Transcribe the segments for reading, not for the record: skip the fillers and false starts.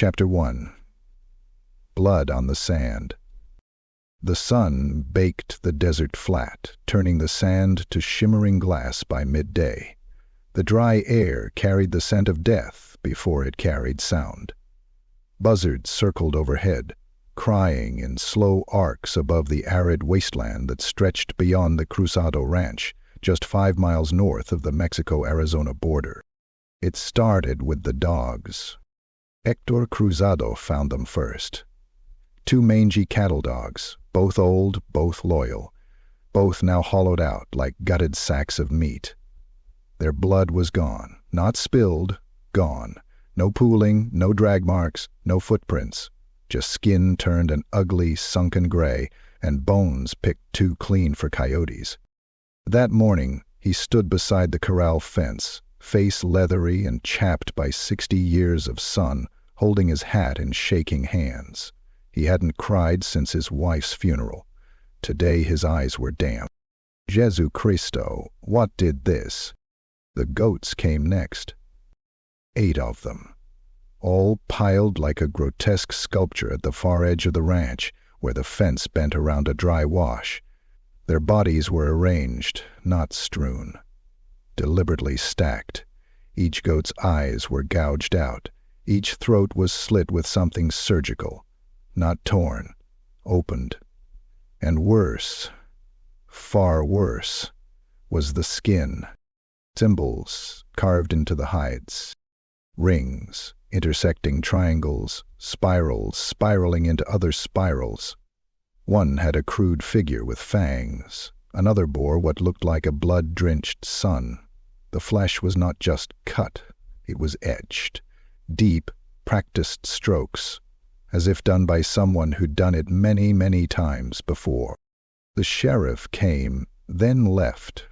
Chapter 1. Blood on the Sand. The sun baked the desert flat, turning the sand to shimmering glass by midday. The dry air carried the scent of death before it carried sound. Buzzards circled overhead, crying in slow arcs above the arid wasteland that stretched beyond the Cruzado Ranch, just 5 miles north of the Mexico-Arizona border. It started with the dogs. Hector Cruzado found them first. 2 mangy cattle dogs, both old, both loyal, both now hollowed out like gutted sacks of meat. Their blood was gone, not spilled, gone. No pooling, no drag marks, no footprints, just skin turned an ugly, sunken gray, and bones picked too clean for coyotes. That morning, he stood beside the corral fence, face leathery and chapped by 60 years of sun, holding his hat in shaking hands. He hadn't cried since his wife's funeral. Today his eyes were damp. Jesu Cristo, what did this? The goats came next. 8 of them, all piled like a grotesque sculpture at the far edge of the ranch, where the fence bent around a dry wash. Their bodies were arranged, not strewn, deliberately stacked. Each goat's eyes were gouged out. Each throat was slit with something surgical, not torn, opened. And worse, far worse, was the skin. Symbols carved into the hides. Rings, intersecting triangles, spirals spiraling into other spirals. One had a crude figure with fangs. Another bore what looked like a blood-drenched sun. The flesh was not just cut, it was etched. Deep, practiced strokes, as if done by someone who'd done it many, many times before. The sheriff came, then left.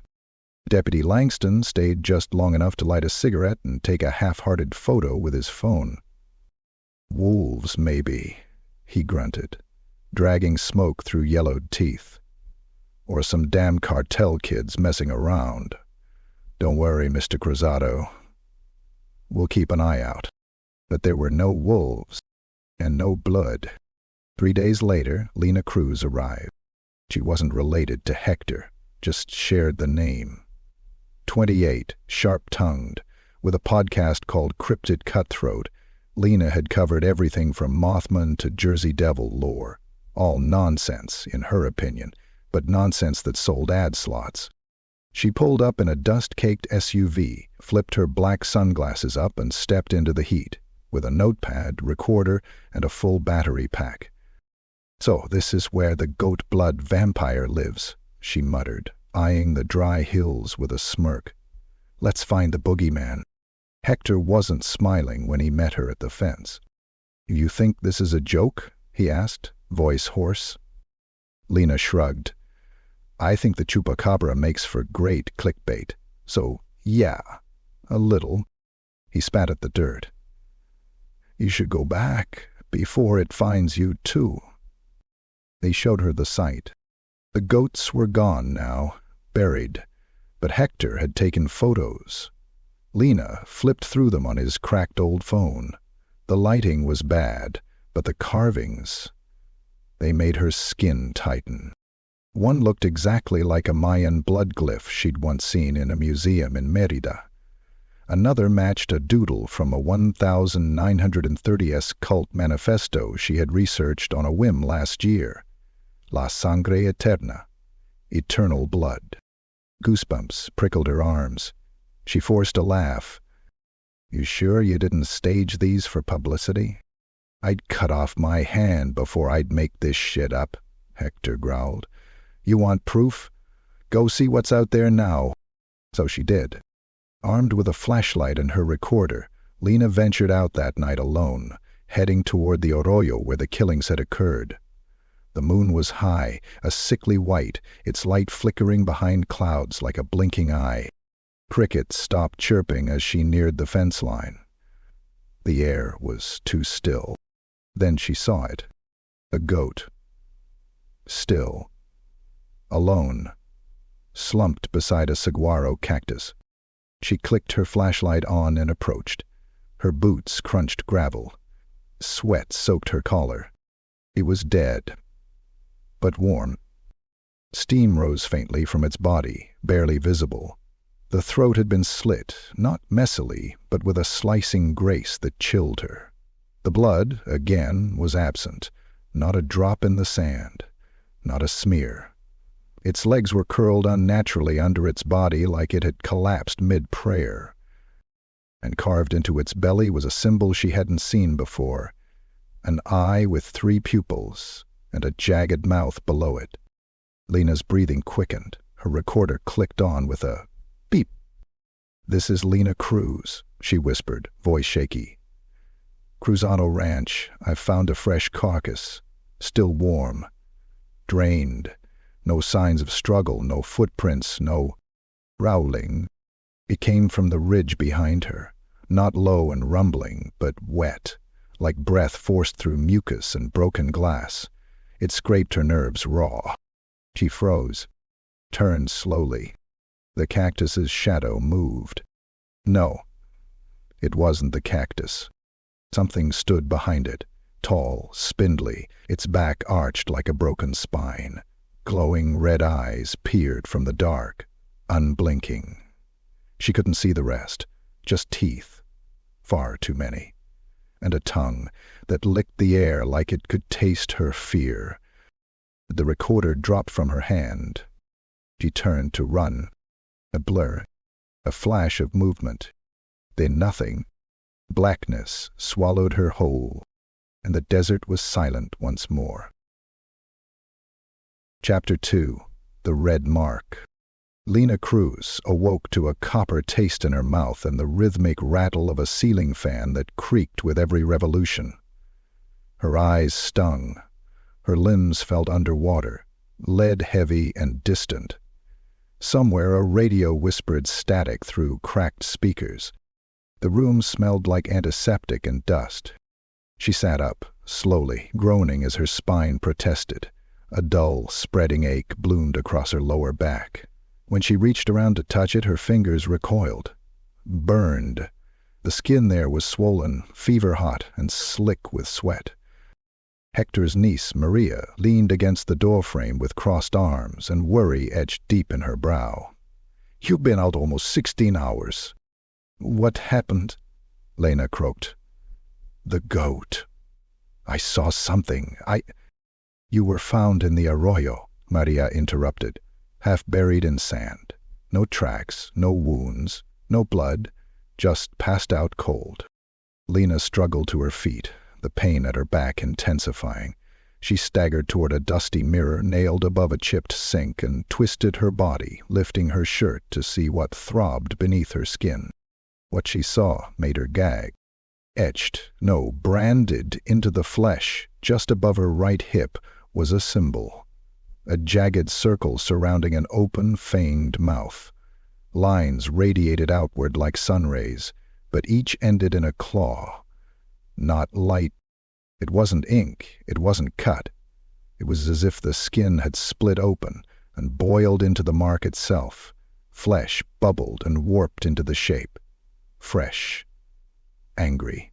Deputy Langston stayed just long enough to light a cigarette and take a half-hearted photo with his phone. "Wolves, maybe," he grunted, dragging smoke through yellowed teeth. "Or some damn cartel kids messing around. Don't worry, Mr. Cruzado. We'll keep an eye out." But there were no wolves, and no blood. 3 days later, Lena Cruz arrived. She wasn't related to Hector, just shared the name. 28, sharp-tongued, with a podcast called Cryptid Cutthroat, Lena had covered everything from Mothman to Jersey Devil lore. All nonsense, in her opinion, but nonsense that sold ad slots. She pulled up in a dust-caked SUV, flipped her black sunglasses up and stepped into the heat, with a notepad, recorder, and a full battery pack. "So this is where the goat-blood vampire lives," she muttered, eyeing the dry hills with a smirk. "Let's find the boogeyman." Hector wasn't smiling when he met her at the fence. "You think this is a joke?" he asked, voice hoarse. Lena shrugged. "I think the Chupacabra makes for great clickbait. So, yeah, a little." He spat at the dirt. "You should go back before it finds you too." They showed her the site. The goats were gone now, buried, but Hector had taken photos. Lena flipped through them on his cracked old phone. The lighting was bad, but the carvings, they made her skin tighten. One looked exactly like a Mayan blood glyph she'd once seen in a museum in Mérida. Another matched a doodle from a 1930s cult manifesto she had researched on a whim last year. La Sangre Eterna, eternal blood. Goosebumps prickled her arms. She forced a laugh. "You sure you didn't stage these for publicity?" "I'd cut off my hand before I'd make this shit up," Hector growled. "You want proof? Go see what's out there now." So she did. Armed with a flashlight and her recorder, Lena ventured out that night alone, heading toward the arroyo where the killings had occurred. The moon was high, a sickly white, its light flickering behind clouds like a blinking eye. Crickets stopped chirping as she neared the fence line. The air was too still. Then she saw it. A goat. Still. Alone. Slumped beside a saguaro cactus. She clicked her flashlight on and approached. Her boots crunched gravel. Sweat soaked her collar. It was dead, but warm. Steam rose faintly from its body, barely visible. The throat had been slit, not messily, but with a slicing grace that chilled her. The blood, again, was absent. Not a drop in the sand. Not a smear. Its legs were curled unnaturally under its body like it had collapsed mid-prayer. And carved into its belly was a symbol she hadn't seen before, an eye with 3 pupils and a jagged mouth below it. Lena's breathing quickened. Her recorder clicked on with a beep. "This is Lena Cruz," she whispered, voice shaky. "Cruzado Ranch. I've found a fresh carcass. Still warm. Drained. No signs of struggle, no footprints, no growling." It came from the ridge behind her, not low and rumbling, but wet, like breath forced through mucus and broken glass. It scraped her nerves raw. She froze, turned slowly. The cactus's shadow moved. No, it wasn't the cactus. Something stood behind it, tall, spindly, its back arched like a broken spine. Glowing red eyes peered from the dark, unblinking. She couldn't see the rest, just teeth, far too many, and a tongue that licked the air like it could taste her fear. The recorder dropped from her hand. She turned to run. A blur, a flash of movement, then nothing. Blackness swallowed her whole, and the desert was silent once more. Chapter 2. The Red Mark. Lena Cruz awoke to a copper taste in her mouth and the rhythmic rattle of a ceiling fan that creaked with every revolution. Her eyes stung. Her limbs felt underwater, lead-heavy and distant. Somewhere a radio whispered static through cracked speakers. The room smelled like antiseptic and dust. She sat up, slowly, groaning as her spine protested. A dull, spreading ache bloomed across her lower back. When she reached around to touch it, her fingers recoiled. Burned. The skin there was swollen, fever-hot, and slick with sweat. Hector's niece, Maria, leaned against the doorframe with crossed arms, and worry etched deep in her brow. "You've been out almost 16 hours. "What happened?" Lena croaked. "The goat. I saw something. "You were found in the arroyo," Maria interrupted, half buried in sand. No tracks, no wounds, no blood, just passed out cold. Lena struggled to her feet, the pain at her back intensifying. She staggered toward a dusty mirror nailed above a chipped sink and twisted her body, lifting her shirt to see what throbbed beneath her skin. What she saw made her gag. Etched, no, branded into the flesh, just above her right hip, was a symbol. A jagged circle surrounding an open, fanged mouth. Lines radiated outward like sun rays, but each ended in a claw. Not light. It wasn't ink. It wasn't cut. It was as if the skin had split open and boiled into the mark itself. Flesh bubbled and warped into the shape. Fresh. Angry.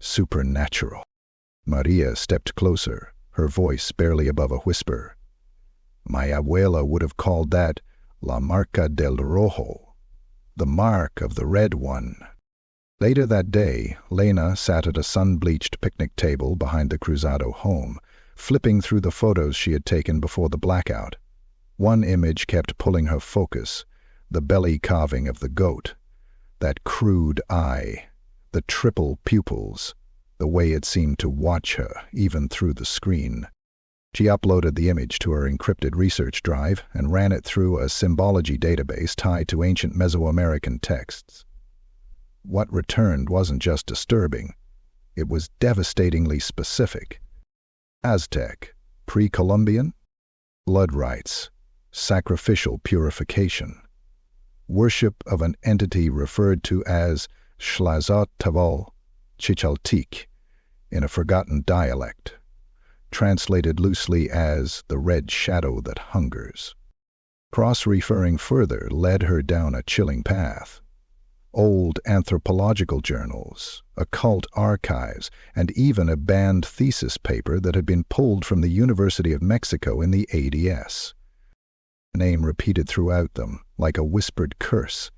Supernatural. Maria stepped closer, her voice barely above a whisper. My abuela would have called that La Marca del Rojo, the mark of the red one. Later that day, Lena sat at a sun-bleached picnic table behind the Cruzado home, flipping through the photos she had taken before the blackout. One image kept pulling her focus, the belly carving of the goat, that crude eye, the triple pupils, the way it seemed to watch her, even through the screen. She uploaded the image to her encrypted research drive and ran it through a symbology database tied to ancient Mesoamerican texts. What returned wasn't just disturbing, it was devastatingly specific. Aztec, pre-Columbian, blood rites, sacrificial purification, worship of an entity referred to as Xlazotaval Chichaltic in a forgotten dialect, translated loosely as the red shadow that hungers. Cross-referring further led her down a chilling path. old anthropological journals, occult archives, and even a banned thesis paper that had been pulled from the University of Mexico in the ADS. The name repeated throughout them, like a whispered curse.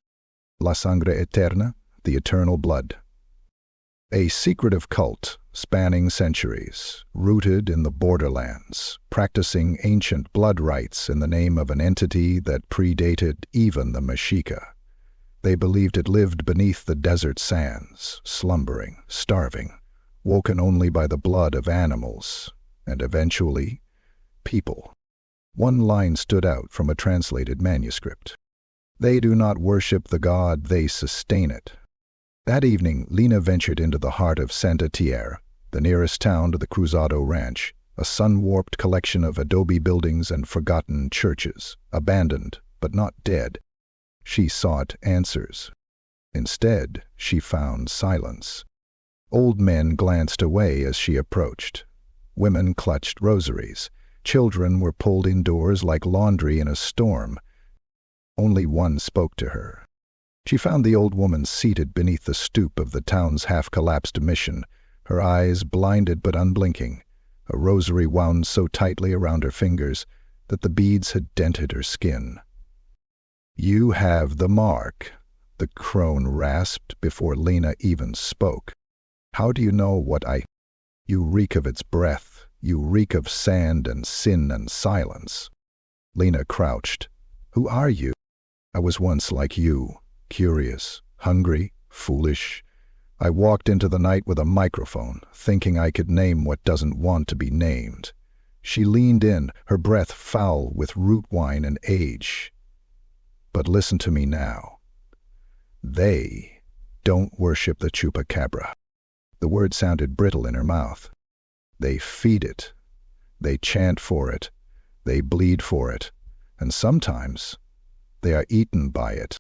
La Sangre Eterna, the eternal blood. A secretive cult, spanning centuries, rooted in the borderlands, practicing ancient blood rites in the name of an entity that predated even the Mexica. They believed it lived beneath the desert sands, slumbering, starving, woken only by the blood of animals, and eventually, people. One line stood out from a translated manuscript. They do not worship the god, they sustain it. That evening, Lena ventured into the heart of Santa Tierra, the nearest town to the Cruzado Ranch, a sun-warped collection of adobe buildings and forgotten churches, abandoned but not dead. She sought answers. Instead, she found silence. Old men glanced away as she approached. Women clutched rosaries. Children were pulled indoors like laundry in a storm. Only one spoke to her. She found the old woman seated beneath the stoop of the town's half-collapsed mission, her eyes blinded but unblinking, a rosary wound so tightly around her fingers that the beads had dented her skin. "You have the mark," the crone rasped before Lena even spoke. "How do you know what I—" "You reek of its breath. You reek of sand and sin and silence." Lena crouched. "Who are you?" "I was once like you, curious, hungry, foolish. I walked into the night with a microphone, thinking I could name what doesn't want to be named." She leaned in, her breath foul with root wine and age. "But listen to me now. They don't worship the Chupacabra." The word sounded brittle in her mouth. "They feed it. They chant for it. They bleed for it. And sometimes they are eaten by it."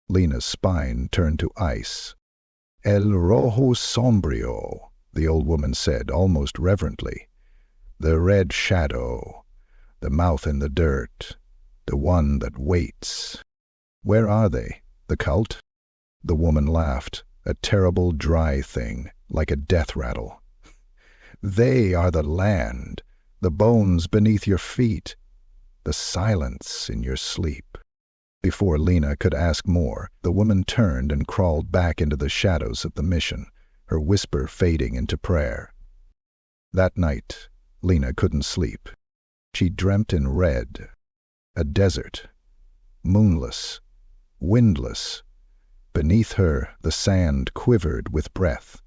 Lena's spine turned to ice. "El Rojo Sombrío," the old woman said almost reverently. "The red shadow, the mouth in the dirt, the one that waits." "Where are they? The cult?" The woman laughed, a terrible dry thing, like a death rattle. "They are the land, the bones beneath your feet, the silence in your sleep." Before Lena could ask more, the woman turned and crawled back into the shadows of the mission, her whisper fading into prayer. That night, Lena couldn't sleep. She dreamt in red. A desert. Moonless. Windless. Beneath her, the sand quivered with breath.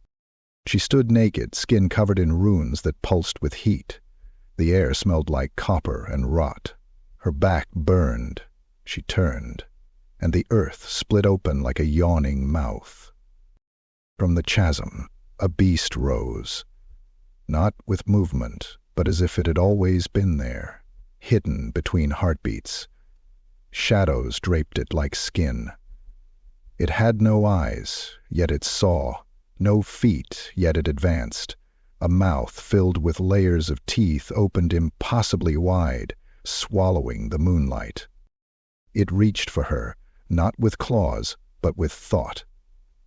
She stood naked, skin covered in runes that pulsed with heat. The air smelled like copper and rot. Her back burned. She turned, and the earth split open like a yawning mouth. From the chasm, a beast rose, not with movement, but as if it had always been there, hidden between heartbeats. Shadows draped it like skin. It had no eyes, yet it saw, no feet, yet it advanced. A mouth filled with layers of teeth opened impossibly wide, swallowing the moonlight. It reached for her, not with claws, but with thought.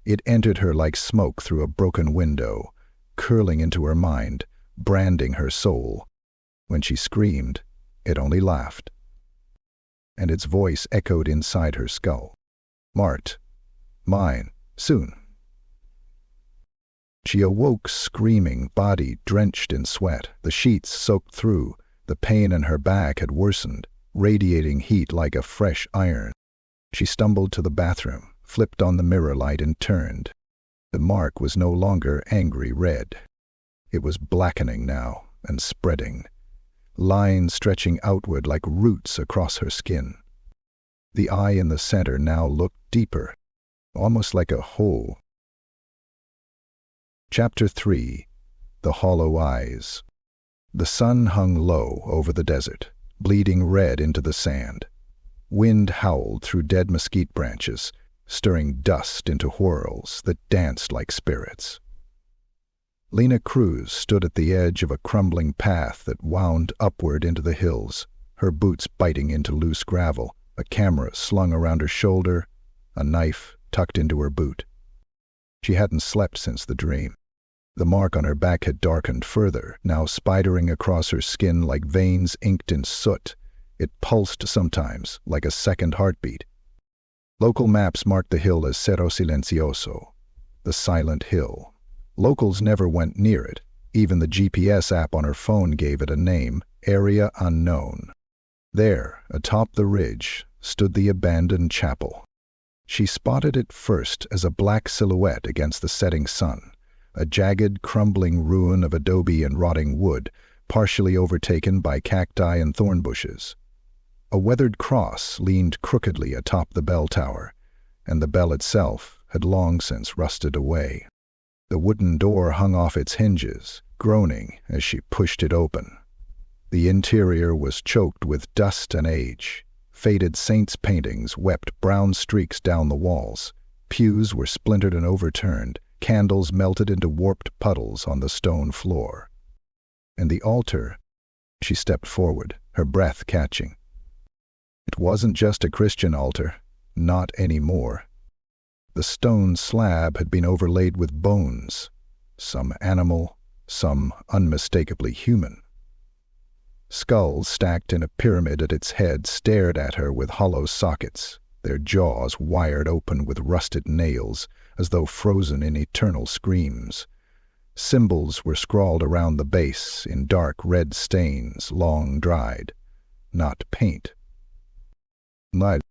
It entered her like smoke through a broken window, curling into her mind, branding her soul. When she screamed, it only laughed. And its voice echoed inside her skull. "Mart. Mine. Soon." She awoke screaming, body drenched in sweat, the sheets soaked through. The pain in her back had worsened, radiating heat like a fresh iron. She stumbled to the bathroom, flipped on the mirror light and turned. The mark was no longer angry red. It was blackening now and spreading, lines stretching outward like roots across her skin. The eye in the center now looked deeper, almost like a hole. Chapter 3. The Hollow Eyes. The sun hung low over the desert, bleeding red into the sand. Wind howled through dead mesquite branches, stirring dust into whirls that danced like spirits. Lena Cruz stood at the edge of a crumbling path that wound upward into the hills, her boots biting into loose gravel, a camera slung around her shoulder, a knife tucked into her boot. She hadn't slept since the dream. The mark on her back had darkened further, now spidering across her skin like veins inked in soot. It pulsed sometimes, like a second heartbeat. Local maps marked the hill as Cerro Silencioso, the silent hill. Locals never went near it. Even the GPS app on her phone gave it a name, Area Unknown. There, atop the ridge, stood the abandoned chapel. She spotted it first as a black silhouette against the setting sun, a jagged, crumbling ruin of adobe and rotting wood, partially overtaken by cacti and thorn bushes. A weathered cross leaned crookedly atop the bell tower, and the bell itself had long since rusted away. The wooden door hung off its hinges, groaning as she pushed it open. The interior was choked with dust and age. Faded saints' paintings wept brown streaks down the walls. Pews were splintered and overturned, candles melted into warped puddles on the stone floor. And the altar, she stepped forward, her breath catching. It wasn't just a Christian altar, not anymore. The stone slab had been overlaid with bones, some animal, some unmistakably human. Skulls stacked in a pyramid at its head stared at her with hollow sockets, their jaws wired open with rusted nails, as though frozen in eternal screams. Symbols were scrawled around the base in dark red stains, long dried, not paint. Mud.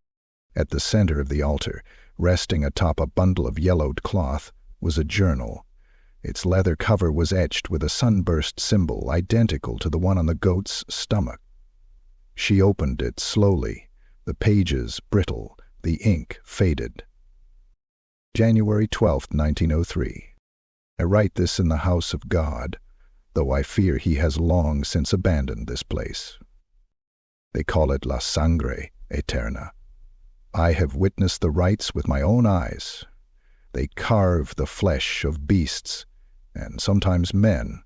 At the center of the altar, resting atop a bundle of yellowed cloth, was a journal. Its leather cover was etched with a sunburst symbol identical to the one on the goat's stomach. She opened it slowly, the pages brittle, the ink faded. January 12, 1903. I write this in the house of God, though I fear he has long since abandoned this place. They call it La Sangre Eterna. I have witnessed the rites with my own eyes. They carve the flesh of beasts, and sometimes men,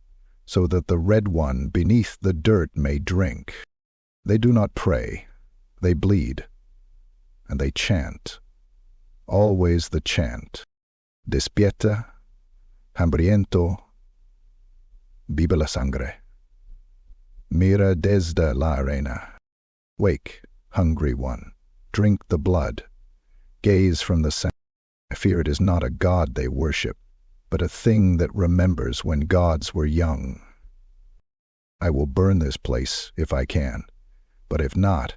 so that the red one beneath the dirt may drink. They do not pray, they bleed, and they chant. Always the chant. Despierta, hambriento, vive la sangre. Mira desde la arena. Wake, hungry one, drink the blood. Gaze from the sand. I fear it is not a god they worship, but a thing that remembers when gods were young. I will burn this place if I can, but if not,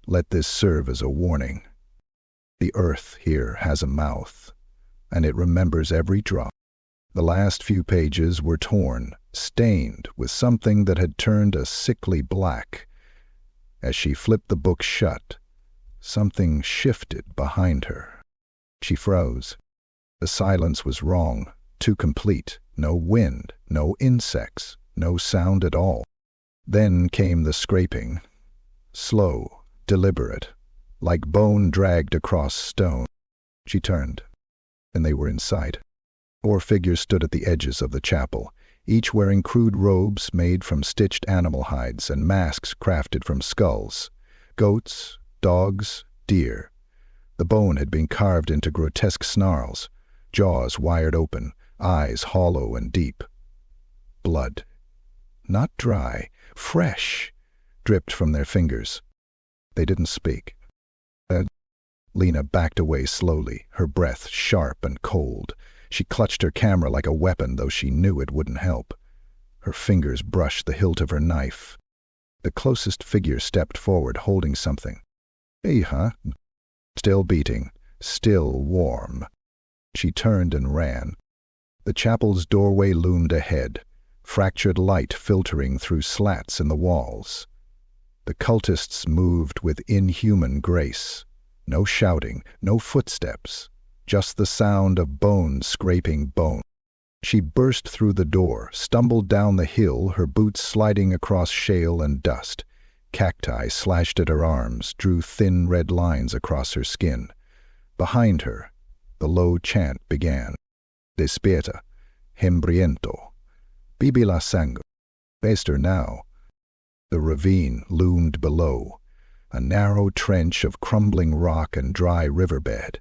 let this serve as a warning. The earth here has a mouth, and it remembers every drop. The last few pages were torn, stained with something that had turned a sickly black. As she flipped the book shut, something shifted behind her. She froze. The silence was wrong, too complete. No wind, no insects, no sound at all. Then came the scraping, slow, deliberate, like bone dragged across stone. She turned, and they were in sight. 4 figures stood at the edges of the chapel, each wearing crude robes made from stitched animal hides and masks crafted from skulls. Goats, dogs, deer. The bone had been carved into grotesque snarls, jaws wired open, eyes hollow and deep. Blood, not dry, fresh, dripped from their fingers. They didn't speak. Lena backed away slowly, her breath sharp and cold. She clutched her camera like a weapon, though she knew it wouldn't help. Her fingers brushed the hilt of her knife. The closest figure stepped forward, holding something. Hey, huh? Still beating, still warm. She turned and ran. The chapel's doorway loomed ahead, fractured light filtering through slats in the walls. The cultists moved with inhuman grace. No shouting, no footsteps, just the sound of bones scraping bone. She burst through the door, stumbled down the hill, her boots sliding across shale and dust. Cacti slashed at her arms, drew thin red lines across her skin. Behind her, the low chant began. Despierta, hambriento, vive la sangre. Faced her now. The ravine loomed below, a narrow trench of crumbling rock and dry riverbed.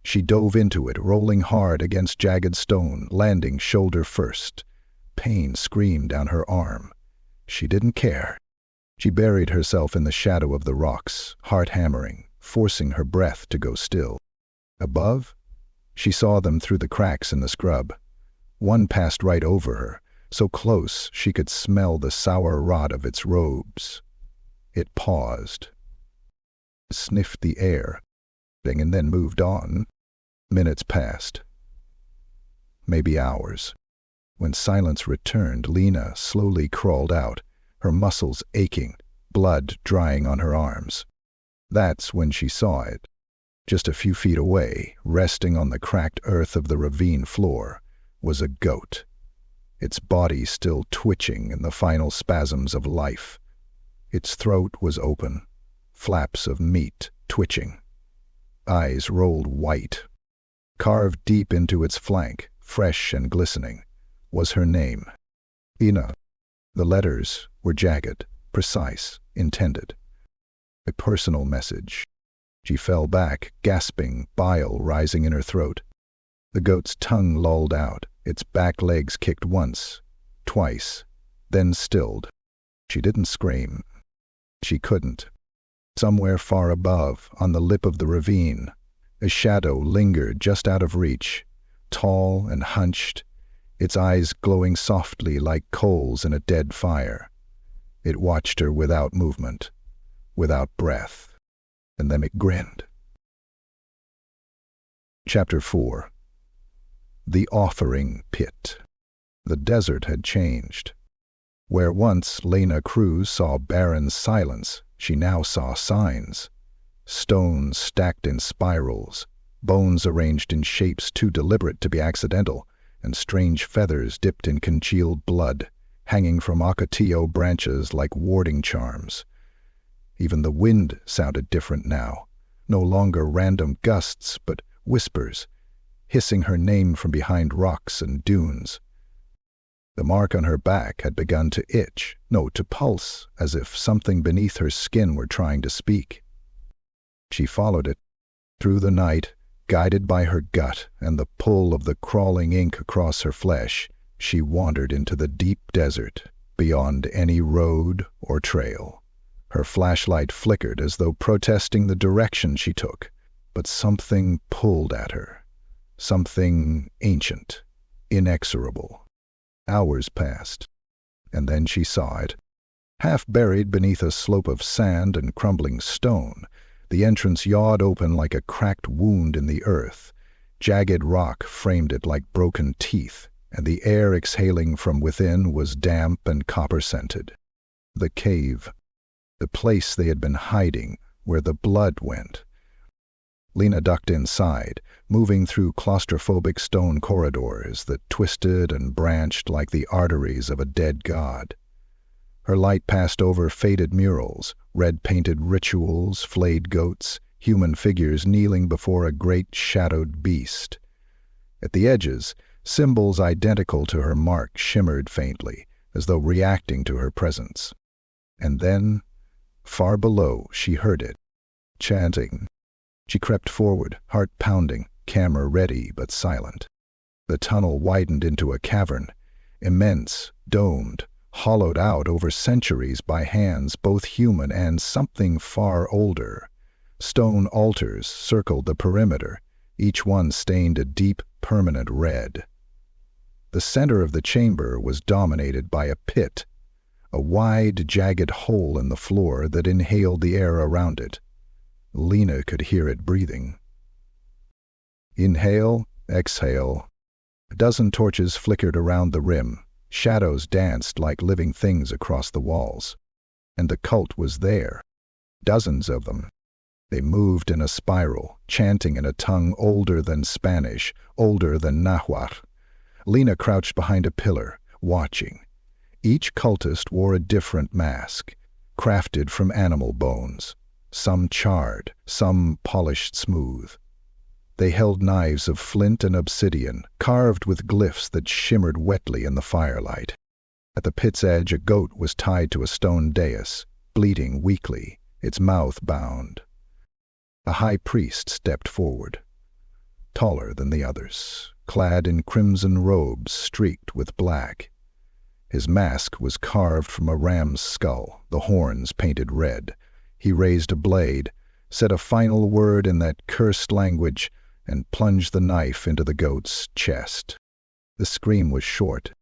She dove into it, rolling hard against jagged stone, landing shoulder first. Pain screamed down her arm. She didn't care. She buried herself in the shadow of the rocks, heart hammering, forcing her breath to go still. Above, she saw them through the cracks in the scrub. One passed right over her, so close she could smell the sour rot of its robes. It paused, sniffed the air, and then moved on. Minutes passed. Maybe hours. When silence returned, Lena slowly crawled out, her muscles aching, blood drying on her arms. That's when she saw it. Just a few feet away, resting on the cracked earth of the ravine floor, was a goat, its body still twitching in the final spasms of life. Its throat was open, flaps of meat twitching. Eyes rolled white. Carved deep into its flank, fresh and glistening, was her name, Lena. The letters were jagged, precise, intended. A personal message. She fell back, gasping, bile rising in her throat. The goat's tongue lolled out, its back legs kicked once, twice, then stilled. She didn't scream. She couldn't. Somewhere far above, on the lip of the ravine, a shadow lingered just out of reach, tall and hunched, its eyes glowing softly like coals in a dead fire. It watched her without movement, without breath, and then it grinned. Chapter 4. The Offering Pit. The desert had changed. Where once Lena Cruz saw barren silence, she now saw signs. Stones stacked in spirals, bones arranged in shapes too deliberate to be accidental, and strange feathers dipped in congealed blood, hanging from ocotillo branches like warding charms. Even the wind sounded different now, no longer random gusts, but whispers, hissing her name from behind rocks and dunes. The mark on her back had begun to itch, no, to pulse, as if something beneath her skin were trying to speak. She followed it. Through the night, guided by her gut and the pull of the crawling ink across her flesh, she wandered into the deep desert, beyond any road or trail. Her flashlight flickered as though protesting the direction she took, but something pulled at her. Something ancient, inexorable. Hours passed, and then she saw it. Half buried beneath a slope of sand and crumbling stone, the entrance yawed open like a cracked wound in the earth. Jagged rock framed it like broken teeth, and the air exhaling from within was damp and copper-scented. The cave, the place they had been hiding, where the blood went. Lena ducked inside, moving through claustrophobic stone corridors that twisted and branched like the arteries of a dead god. Her light passed over faded murals, red-painted rituals, flayed goats, human figures kneeling before a great shadowed beast. At the edges, symbols identical to her mark shimmered faintly, as though reacting to her presence. And then, far below, she heard it, chanting. She crept forward, heart pounding, camera ready but silent. The tunnel widened into a cavern, immense, domed, hollowed out over centuries by hands both human and something far older. Stone altars circled the perimeter, each one stained a deep, permanent red. The center of the chamber was dominated by a pit, a wide, jagged hole in the floor that inhaled the air around it. Lena could hear it breathing. Inhale, exhale. A dozen torches flickered around the rim. Shadows danced like living things across the walls. And the cult was there. Dozens of them. They moved in a spiral, chanting in a tongue older than Spanish, older than Nahuatl. Lena crouched behind a pillar, watching. Each cultist wore a different mask, crafted from animal bones. Some charred, some polished smooth. They held knives of flint and obsidian, carved with glyphs that shimmered wetly in the firelight. At the pit's edge, a goat was tied to a stone dais, bleating weakly, its mouth bound. A high priest stepped forward. taller than the others, clad in crimson robes streaked with black. His mask was carved from a ram's skull, the horns painted red. He raised a blade, said a final word in that cursed language, and plunged the knife into the goat's chest. The scream was short.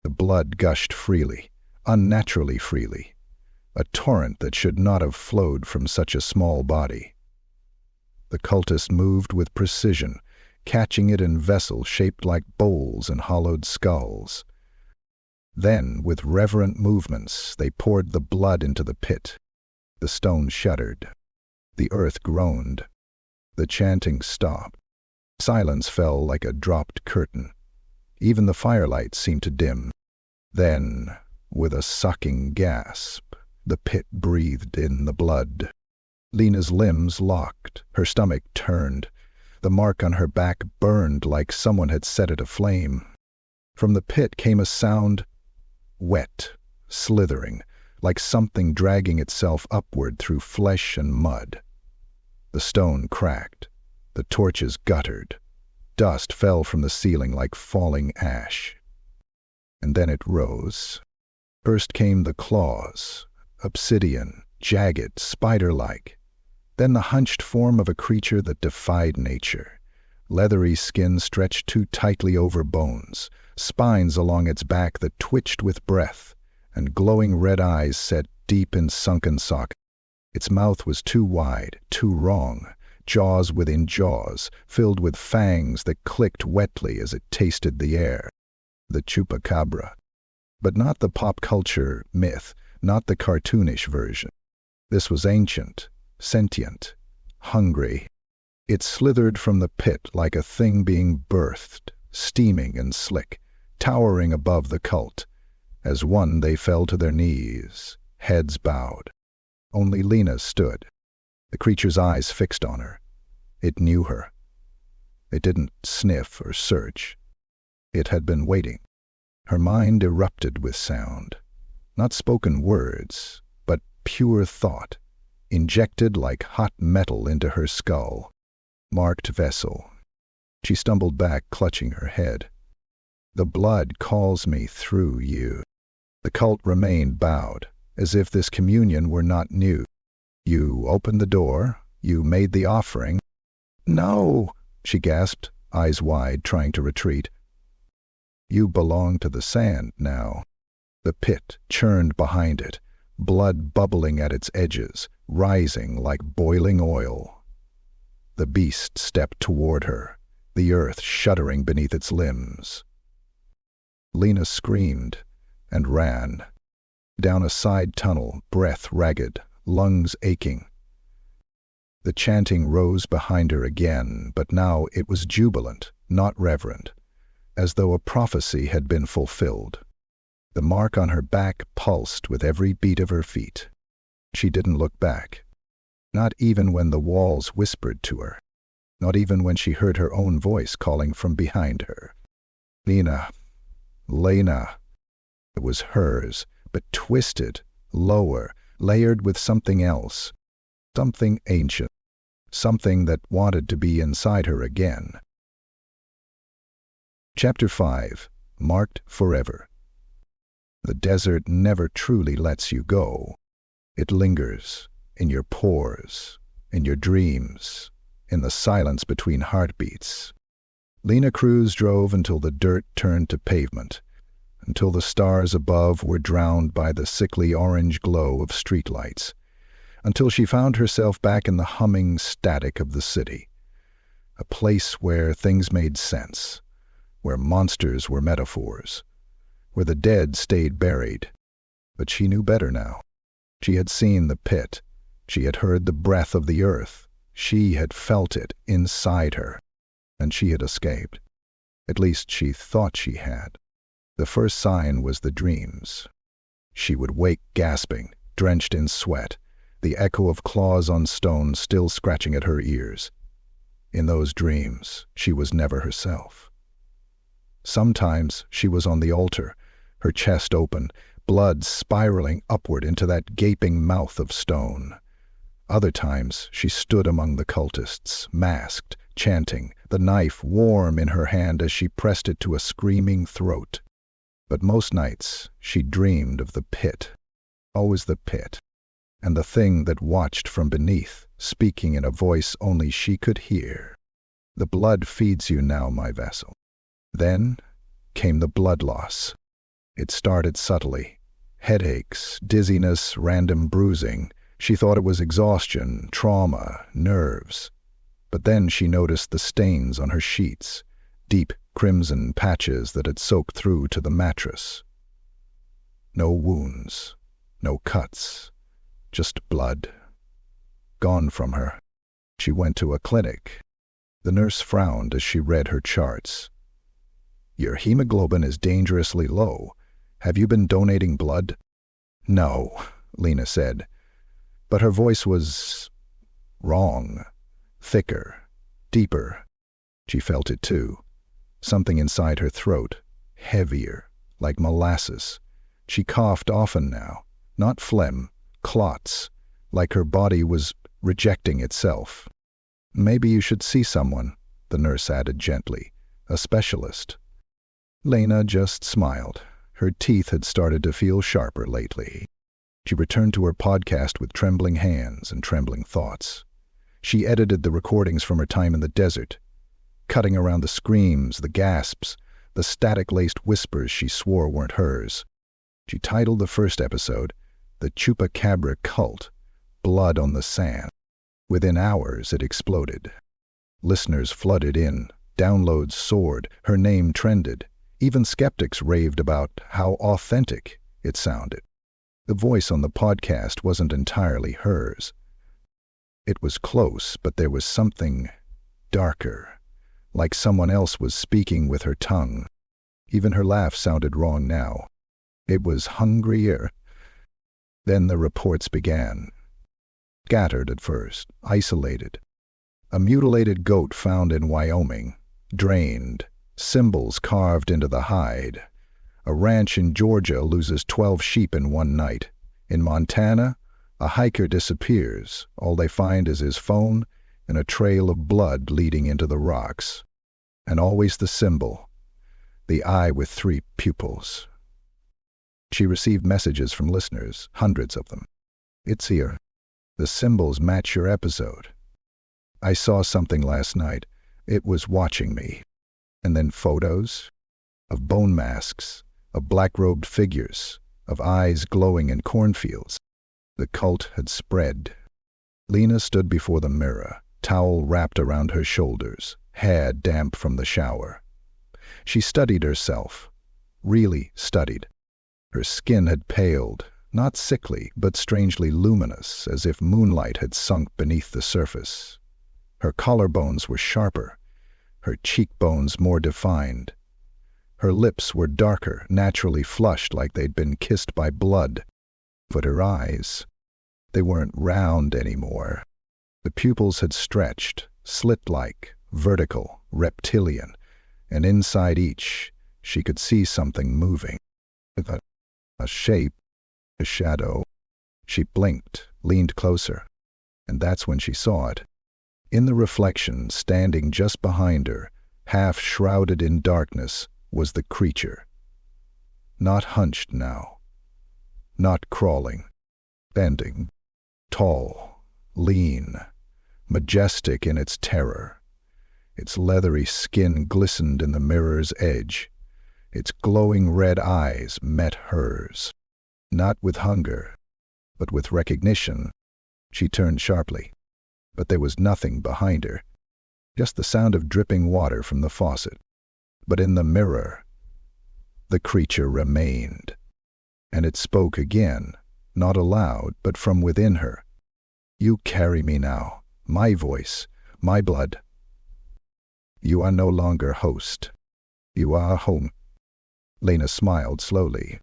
The blood gushed freely, unnaturally freely, a torrent that should not have flowed from such a small body. The cultist moved with precision, catching it in vessels shaped like bowls and hollowed skulls. Then, with reverent movements, they poured the blood into the pit. The stone shuddered. The earth groaned. The chanting stopped. Silence fell like a dropped curtain. Even the firelight seemed to dim. Then, with a sucking gasp, the pit breathed in the blood. Lena's limbs locked, her stomach turned. The mark on her back burned like someone had set it aflame. From the pit came a sound, wet, slithering, like something dragging itself upward through flesh and mud. The stone cracked. The torches guttered. Dust fell from the ceiling like falling ash. And then it rose. First came the claws, obsidian, jagged, spider-like. Then the hunched form of a creature that defied nature. Leathery skin stretched too tightly over bones, spines along its back that twitched with breath, and glowing red eyes set deep in sunken sockets. Its mouth was too wide, too wrong, jaws within jaws, filled with fangs that clicked wetly as it tasted the air. The Chupacabra. But not the pop culture myth, not the cartoonish version. This was ancient, sentient, hungry. It slithered from the pit like a thing being birthed, steaming and slick, towering above the cult. As one they fell to their knees, heads bowed. Only Lena stood, the creature's eyes fixed on her. It knew her. It didn't sniff or search. It had been waiting. Her mind erupted with sound. Not spoken words, but pure thought, injected like hot metal into her skull. Marked vessel. She stumbled back, clutching her head. The blood calls me through you. The cult remained bowed, as if this communion were not new. You opened the door. You made the offering. No, she gasped, eyes wide, trying to retreat. You belong to the sand now. The pit churned behind it, blood bubbling at its edges, rising like boiling oil. The beast stepped toward her, the earth shuddering beneath its limbs. Lena screamed and ran. Down a side tunnel, breath ragged, lungs aching. The chanting rose behind her again, but now it was jubilant, not reverent, as though a prophecy had been fulfilled. The mark on her back pulsed with every beat of her feet. She didn't look back, not even when the walls whispered to her, not even when she heard her own voice calling from behind her. Lena, Lena. It was hers, but twisted, lower, layered with something else, something ancient, something that wanted to be inside her again. Chapter 5. Marked Forever. The desert never truly lets you go. It lingers in your pores, in your dreams, in the silence between heartbeats. Lena Cruz drove until the dirt turned to pavement, until the stars above were drowned by the sickly orange glow of streetlights, until she found herself back in the humming static of the city, a place where things made sense, where monsters were metaphors, where the dead stayed buried. But she knew better now. She had seen the pit. She had heard the breath of the earth. She had felt it inside her, and she had escaped. At least she thought she had. The first sign was the dreams. She would wake gasping, drenched in sweat, the echo of claws on stone still scratching at her ears. In those dreams, she was never herself. Sometimes she was on the altar, her chest open, blood spiraling upward into that gaping mouth of stone. Other times she stood among the cultists, masked, chanting, the knife warm in her hand as she pressed it to a screaming throat. But most nights she dreamed of the pit, always the pit, and the thing that watched from beneath, speaking in a voice only she could hear. The blood feeds you now, my vessel. Then came the blood loss. It started subtly. Headaches, dizziness, random bruising. She thought it was exhaustion, trauma, nerves. But then she noticed the stains on her sheets, deep crimson patches that had soaked through to the mattress. No wounds, no cuts, just blood. Gone from her. She went to a clinic. The nurse frowned as she read her charts. Your hemoglobin is dangerously low. Have you been donating blood? No, Lena said. But her voice was wrong, thicker, deeper. She felt it too. Something inside her throat, heavier, like molasses. She coughed often now, not phlegm, clots, like her body was rejecting itself. Maybe you should see someone, the nurse added gently, a specialist. Lena just smiled. Her teeth had started to feel sharper lately. She returned to her podcast with trembling hands and trembling thoughts. She edited the recordings from her time in the desert, cutting around the screams, the gasps, the static-laced whispers she swore weren't hers. She titled the first episode, The Chupacabra Cult, Blood on the Sand. Within hours, it exploded. Listeners flooded in, downloads soared, her name trended. Even skeptics raved about how authentic it sounded. The voice on the podcast wasn't entirely hers. It was close, but there was something darker, like someone else was speaking with her tongue. Even her laugh sounded wrong now. It was hungrier. Then the reports began. Scattered at first, isolated. A mutilated goat found in Wyoming, drained, symbols carved into the hide. A ranch in Georgia loses 12 sheep in one night. In Montana, a hiker disappears. All they find is his phone and a trail of blood leading into the rocks. And always the symbol, the eye with 3 pupils. She received messages from listeners, hundreds of them. It's here. The symbols match your episode. I saw something last night. It was watching me. And then photos of bone masks, of black-robed figures, of eyes glowing in cornfields. The cult had spread. Lena stood before the mirror, towel wrapped around her shoulders, hair damp from the shower. She studied herself, really studied. Her skin had paled, not sickly, but strangely luminous, as if moonlight had sunk beneath the surface. Her collarbones were sharper, her cheekbones more defined. Her lips were darker, naturally flushed like they'd been kissed by blood. But her eyes, they weren't round anymore. The pupils had stretched, slit-like, vertical, reptilian, and inside each, she could see something moving. A shape, a shadow. She blinked, leaned closer, and that's when she saw it. In the reflection, standing just behind her, half shrouded in darkness, was the creature. Not hunched now, not crawling, bending, tall, lean, majestic in its terror. Its leathery skin glistened in the mirror's edge. Its glowing red eyes met hers. Not with hunger, but with recognition. She turned sharply, but there was nothing behind her, just the sound of dripping water from the faucet. But in the mirror, the creature remained, and it spoke again, not aloud, but from within her. You carry me now, my voice, my blood. You are no longer host. You are home. Lena smiled slowly.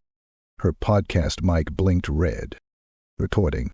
Her podcast mic blinked red. Recording.